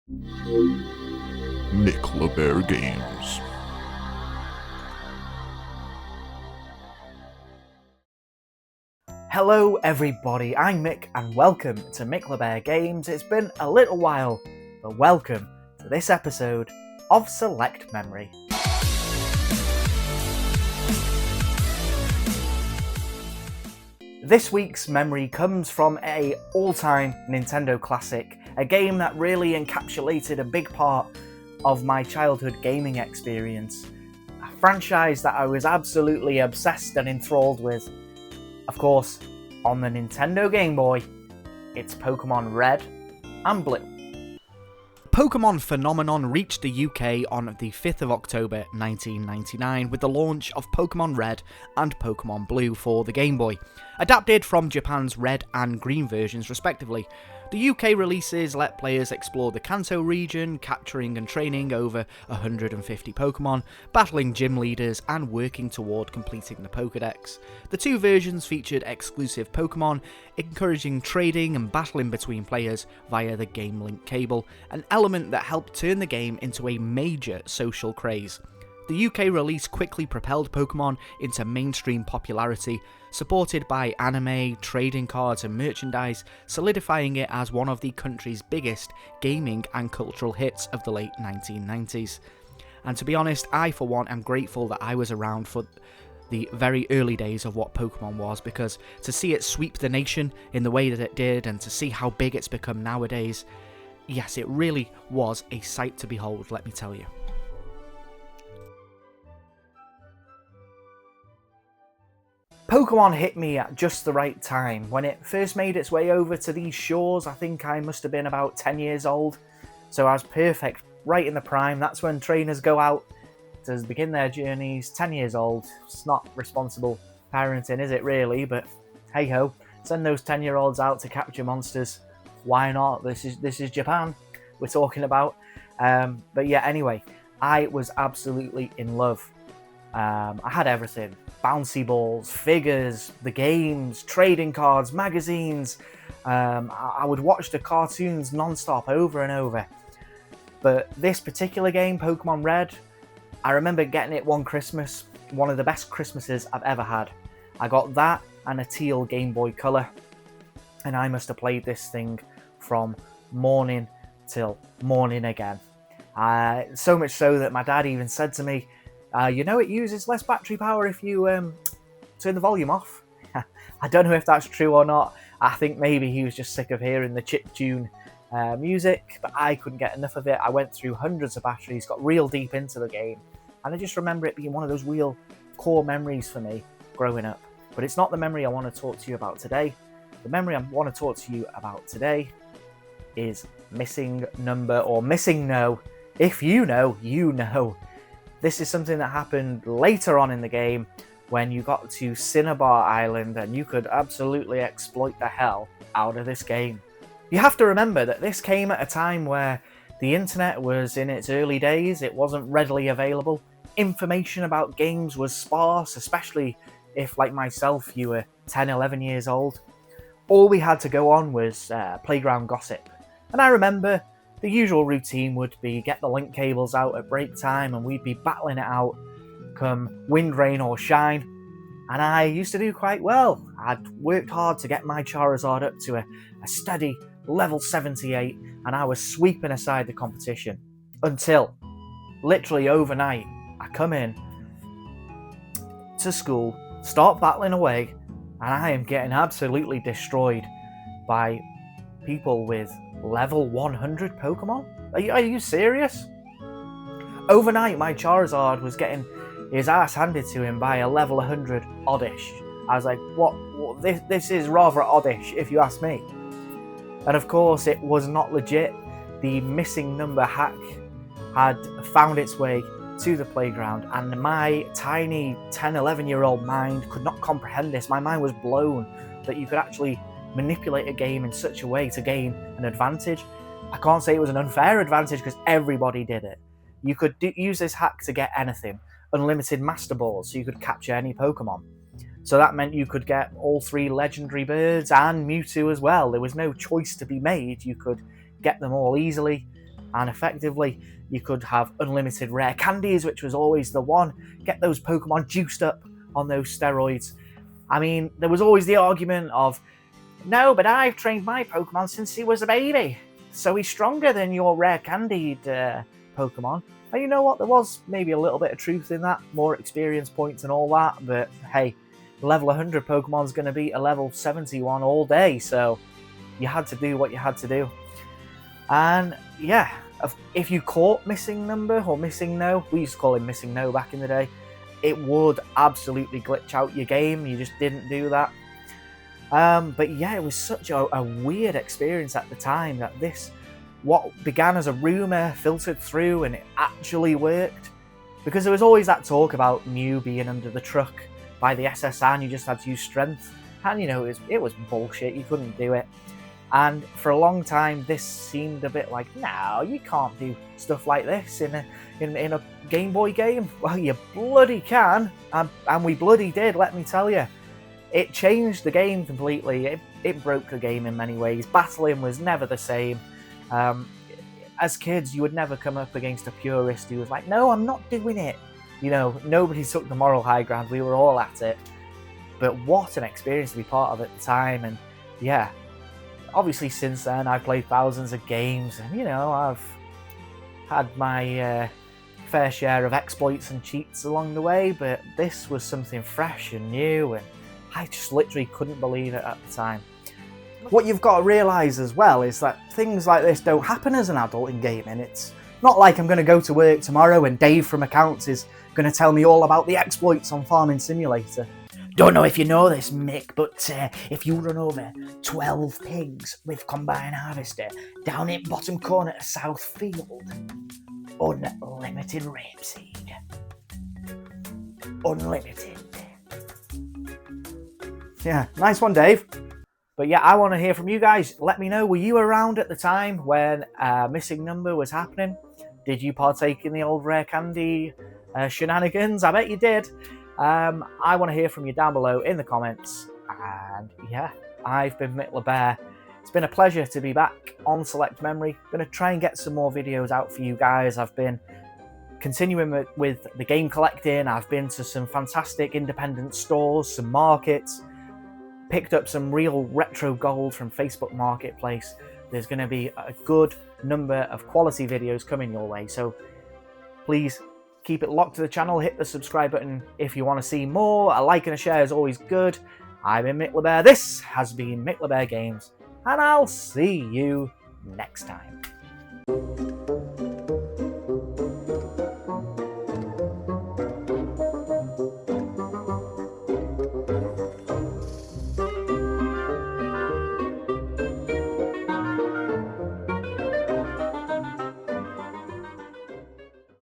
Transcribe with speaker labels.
Speaker 1: Nick LeBear Games.
Speaker 2: Hello everybody, I'm Mick and welcome to Mick LeBear Games. It's been a little while, but welcome to this episode of Select Memory. This week's memory comes from an all-time Nintendo classic, a game that really encapsulated a big part of my childhood gaming experience, a franchise that I was absolutely obsessed and enthralled with. Of course, on the Nintendo Game Boy, it's Pokemon Red and Blue. Pokemon phenomenon reached the UK on the 5th of October 1999 with the launch of Pokemon Red and Pokemon Blue for the Game Boy, adapted from Japan's Red and Green versions respectively. The UK releases let players explore the Kanto region, capturing and training over 150 Pokemon, battling gym leaders and working toward completing the Pokédex. The two versions featured exclusive Pokemon, encouraging trading and battling between players via the Game Link cable, an element that helped turn the game into a major social craze. The UK release quickly propelled Pokemon into mainstream popularity, supported by anime, trading cards and merchandise, solidifying it as one of the country's biggest gaming and cultural hits of the late 1990s. And to be honest, I for one am grateful that I was around for the very early days of what Pokemon was, because to see it sweep the nation in the way that it did and to see how big it's become nowadays, yes, it really was a sight to behold, let me tell you. Pokemon hit me at just the right time. When it first made its way over to these shores, I think I must have been about 10 years old, so I was perfect, right in the prime. That's when trainers go out to begin their journeys, 10 years old. It's not responsible parenting, is it really? But hey ho, send those 10-year-olds out to capture monsters. Why not? This is Japan we're talking about. But yeah, anyway, I was absolutely in love. I had everything. Bouncy balls, figures, the games, trading cards, magazines. I would watch the cartoons non-stop over and over. But this particular game, Pokemon Red, I remember getting it one Christmas, one of the best Christmases I've ever had. I got that and a teal Game Boy Color, and I must have played this thing from morning till morning again. So much so that my dad even said to me, it uses less battery power if you turn the volume off. I don't know if that's true or not. I think maybe he was just sick of hearing the chiptune music, but I couldn't get enough of it. I went through hundreds of batteries, got real deep into the game, and I just remember it being one of those real core memories for me growing up. But it's not the memory I want to talk to you about today. The memory I want to talk to you about today is Missing Number, or Missing No. If you know, you know. This is something that happened later on in the game when you got to Cinnabar Island, and you could absolutely exploit the hell out of this game. You have to remember that this came at a time where the internet was in its early days. It wasn't readily available. Information about games was sparse, especially if, like myself, you were 10, 11 years old. All we had to go on was playground gossip. And I remember the usual routine would be get the link cables out at break time, and we'd be battling it out come wind, rain or shine. And I used to do quite well. I'd worked hard to get my Charizard up to a steady level 78, and I was sweeping aside the competition. Until, literally overnight, I come in to school, start battling away, and I am getting absolutely destroyed by people with level 100 Pokemon? Are you serious? Overnight, my Charizard was getting his ass handed to him by a level 100 Oddish. I was like, what? This is rather oddish, if you ask me. And of course, it was not legit. The Missing Number hack had found its way to the playground, and my tiny 10, 11-year-old mind could not comprehend this. My mind was blown that you could actually manipulate a game in such a way to gain an advantage. I can't say it was an unfair advantage because everybody did it. You could use this hack to get anything. Unlimited Master Balls, so you could capture any Pokemon. So that meant you could get all 3 legendary birds and Mewtwo as well. There was no choice to be made. You could get them all easily. and effectively you could have unlimited rare candies, which was always the one. Get those Pokemon juiced up on those steroids. I mean, there was always the argument of, no, but I've trained my Pokemon since he was a baby, so he's stronger than your rare candied Pokemon. And you know what, there was maybe a little bit of truth in that, more experience points and all that, but hey, level 100 Pokemon's going to beat a level 71 all day, so you had to do what you had to do. And yeah, if you caught Missing Number or Missing No, we used to call him Missing No back in the day, it would absolutely glitch out your game. You just didn't do that. But yeah, it was such a weird experience at the time that this, what began as a rumour, filtered through and it actually worked. Because there was always that talk about Mew being under the truck by the SSR and you just had to use strength. And you know, it was bullshit, you couldn't do it. And for a long time, this seemed a bit like, no, you can't do stuff like this in a Game Boy game. Well, you bloody can, and we bloody did, let me tell you. It changed the game completely. It broke the game in many ways. Battling was never the same. As kids, you would never come up against a purist who was like, no, I'm not doing it. You know, nobody took the moral high ground. We were all at it. But what an experience to be part of at the time. And yeah, obviously since then I've played thousands of games and, you know, I've had my fair share of exploits and cheats along the way, but this was something fresh and new and I just literally couldn't believe it at the time. What you've got to realise as well is that things like this don't happen as an adult in gaming. It's not like I'm going to go to work tomorrow and Dave from Accounts is going to tell me all about the exploits on Farming Simulator. Don't know if you know this, Mick, but if you run over 12 pigs with Combine Harvester down in bottom corner of South Field, unlimited rapeseed. Unlimited. Yeah, nice one, Dave. But yeah, I want to hear from you guys. Let me know, were you around at the time when Missing Number was happening? Did you partake in the old rare candy shenanigans? I bet you did. I want to hear from you down below in the comments. And yeah, I've been MickLaBear. It's been a pleasure to be back on Select Memory. I'm going to try and get some more videos out for you guys. I've been continuing with the game collecting. I've been to some fantastic independent stores, some markets, picked up some real retro gold from Facebook Marketplace. There's going to be a good number of quality videos coming your way, so please keep it locked to the channel, hit the subscribe button if you want to see more. A like and a share is always good. I've been MickLaBear, this has been MickLaBear Games, and I'll see you next time.